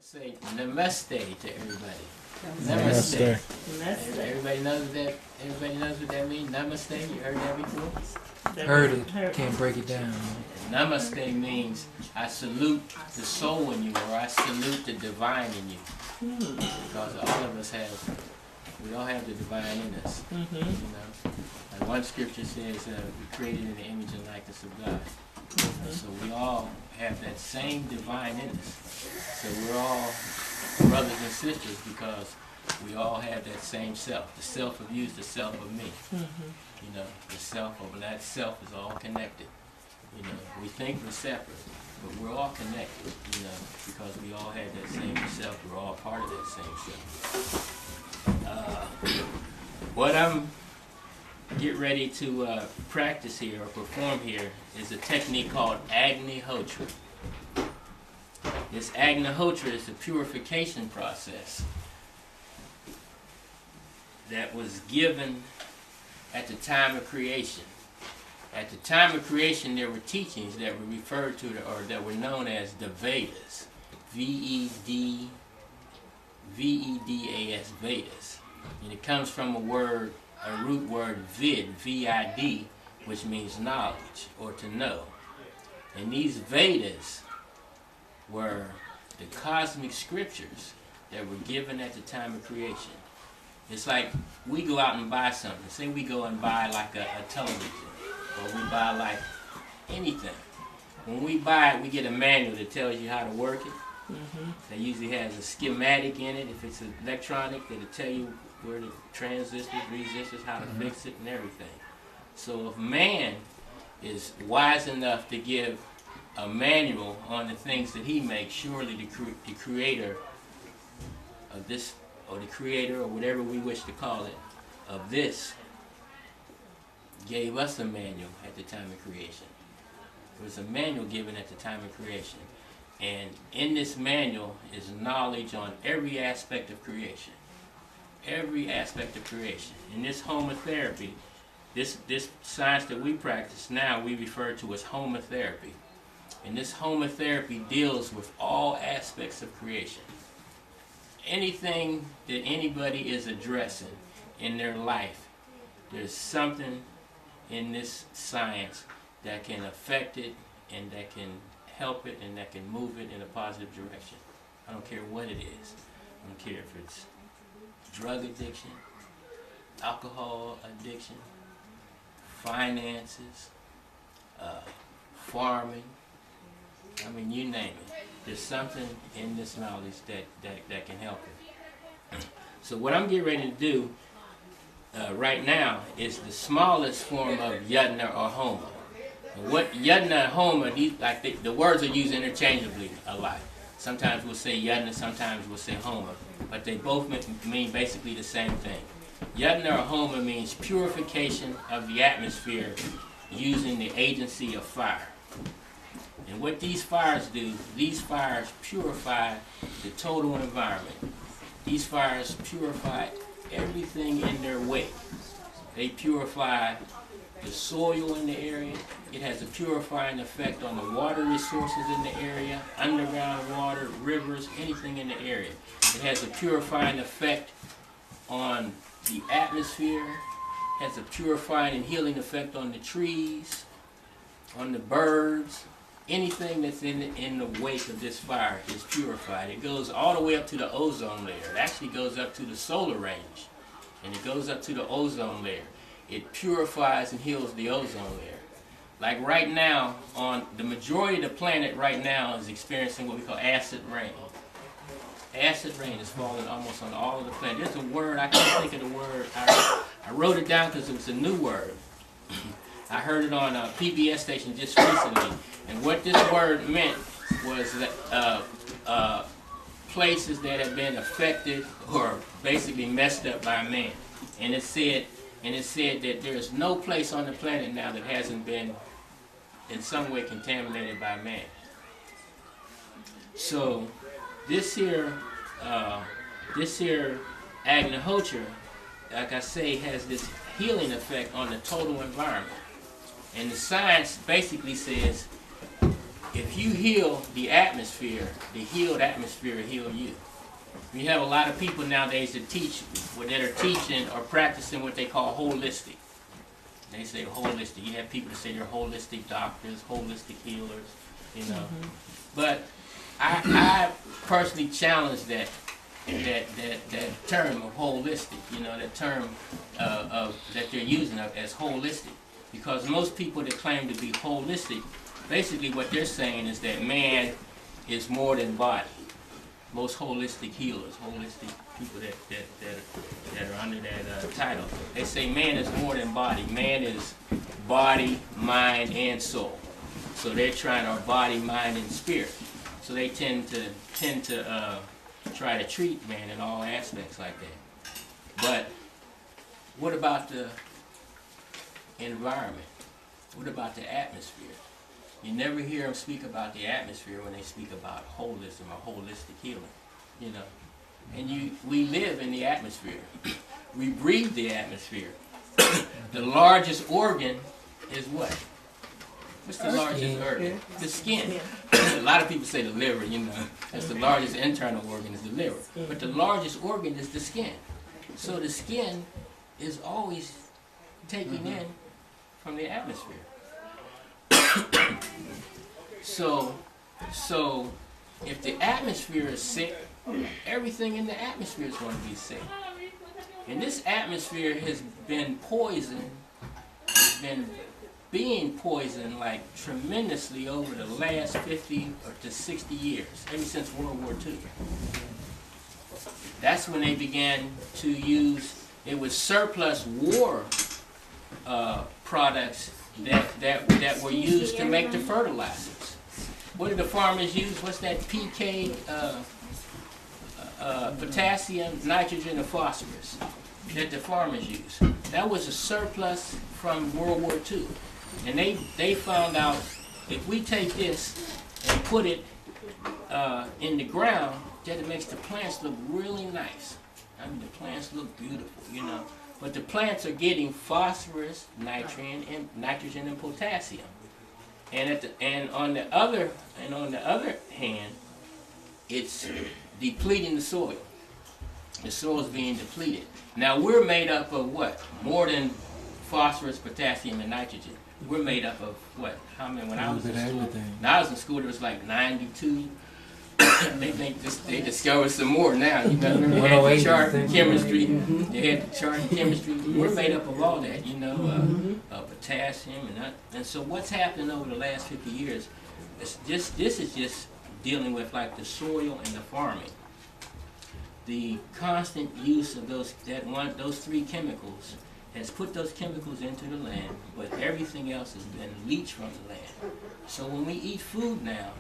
Say namaste to everybody. Namaste. Namaste. Everybody knows that. Everybody knows what that means. Namaste. You heard that before? Heard it. Can't break it down. Namaste means I salute the soul in you, or I salute the divine in you. Because all of us we all have the divine in us. You know, like one scripture says, we're created in the image and likeness of God. So we all have that same divine in us. So we're all brothers and sisters because we all have that same self. The self of you is the self of me. You know, the self of that self is all connected. You know, we think we're separate, but we're all connected, you know, because we all have that same self. We're all part of that same self. What I'm getting ready to practice here or perform here is a technique called Agnihotra. This Agnihotra is the purification process that was given at the time of creation. At the time of creation, there were teachings that were referred to, or that were known as the Vedas. V-E-D-A-S, Vedas. And it comes from a root word vid, V-I-D, which means knowledge, or to know. And these Vedas were the cosmic scriptures that were given at the time of creation. It's like we go out and buy something. Say we go and buy like a television, or we buy like anything. When we buy it, we get a manual that tells you how to work it. That usually has a schematic in it. If it's electronic, it'll tell you where the transistors, resistors, how to fix it and everything. So if man is wise enough to give a manual on the things that he makes, surely the creator of this, or the creator, or whatever we wish to call it, of this, gave us a manual at the time of creation. There was a manual given at the time of creation. And in this manual is knowledge on every aspect of creation. Every aspect of creation. In this homotherapy, this science that we practice now, we refer to as homotherapy. And this homotherapy deals with all aspects of creation. Anything that anybody is addressing in their life, there's something in this science that can affect it, and that can help it, and that can move it in a positive direction. I don't care what it is. I don't care if it's drug addiction, alcohol addiction, finances, farming. I mean, you name it. There's something in this knowledge that can help it. So what I'm getting ready to do right now is the smallest form of yajna or homa. And what yajna and homa, the words are used interchangeably a lot. Sometimes we'll say yajna, sometimes we'll say homa, but they both mean basically the same thing. Yajna or homa means purification of the atmosphere using the agency of fire. And what these fires do, these fires purify the total environment. These fires purify everything in their wake. They purify the soil in the area. It has a purifying effect on the water resources in the area, underground water, rivers, anything in the area. It has a purifying effect on the atmosphere, has a purifying and healing effect on the trees, on the birds. Anything that's in the wake of this fire is purified. It goes all the way up to the ozone layer. It actually goes up to the solar range, and it goes up to the ozone layer. It purifies and heals the ozone layer. Like right now, on the majority of the planet right now is experiencing what we call acid rain. Acid rain is falling almost on all of the planet. There's a word, I can't think of the word. I wrote it down because it was a new word. I heard it on a PBS station just recently. And what this word meant was that places that have been affected or basically messed up by man. And it said that there is no place on the planet now that hasn't been in some way contaminated by man. So this here Agnihotra, like I say, has this healing effect on the total environment. And the science basically says if you heal the atmosphere, the healed atmosphere will heal you. We have a lot of people nowadays that are teaching or practicing what they call holistic. They say holistic. You have people that say they're holistic doctors, holistic healers, you know. But I personally challenge that term of holistic, you know, that term that they're using as holistic. Because most people that claim to be holistic, basically what they're saying is that man is more than body. Most holistic healers, holistic people that are under that title, they say man is more than body. Man is body, mind, and soul. So they're trying our body, mind, and spirit. So they tend to try to treat man in all aspects like that. But what about the environment? What about the atmosphere? You never hear them speak about the atmosphere when they speak about holism or holistic healing, you know. And we live in the atmosphere. We breathe the atmosphere. The largest organ is what? What's the largest organ? The skin. A lot of people say the liver, you know. That's the largest internal organ is the liver. But the largest organ is the skin. So the skin is always taking in from the atmosphere. So if the atmosphere is sick, everything in the atmosphere is going to be sick. And this atmosphere has been poisoned, being poisoned like tremendously over the last 50 or to 60 years, ever since World War II. That's when they began to use, it was surplus war products that were used to make the fertilizers. What did the farmers use? What's that PK, potassium, nitrogen, and phosphorus that the farmers used? That was a surplus from World War II. And they found out if we take this and put it in the ground, that it makes the plants look really nice. I mean, the plants look beautiful, you know. But the plants are getting phosphorus, nitrogen, and potassium. And on the other hand, it's depleting the soil. The soil is being depleted. Now we're made up of what? More than phosphorus, potassium, and nitrogen. We're made up of what? How many? When I was in school, there was like 92. They discovered some more now. You know, remember they had the chart chemistry. They had the chart chemistry. We're made up of all that, you know, potassium and so what's happened over the last 50 years? This is just dealing with like the soil and the farming. The constant use of those three chemicals has put those chemicals into the land, but everything else has been leached from the land. So when we eat food now,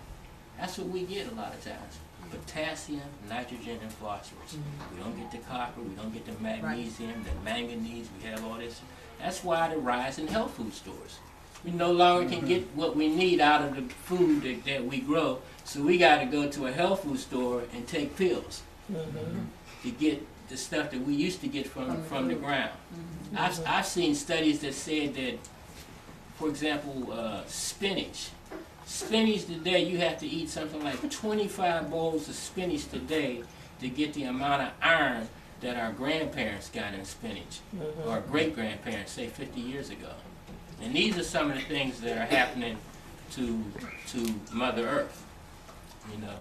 that's what we get a lot of times. Potassium, nitrogen, and phosphorus. We don't get the copper, we don't get the magnesium, the manganese, we have all this. That's why the rise in health food stores. We no longer can get what we need out of the food that we grow, so we got to go to a health food store and take pills to get the stuff that we used to get from the ground. I've seen studies that said that, for example, spinach. Spinach today, you have to eat something like 25 bowls of spinach today to get the amount of iron that our grandparents got in spinach, or great-grandparents, say 50 years ago. And these are some of the things that are happening to Mother Earth, you know.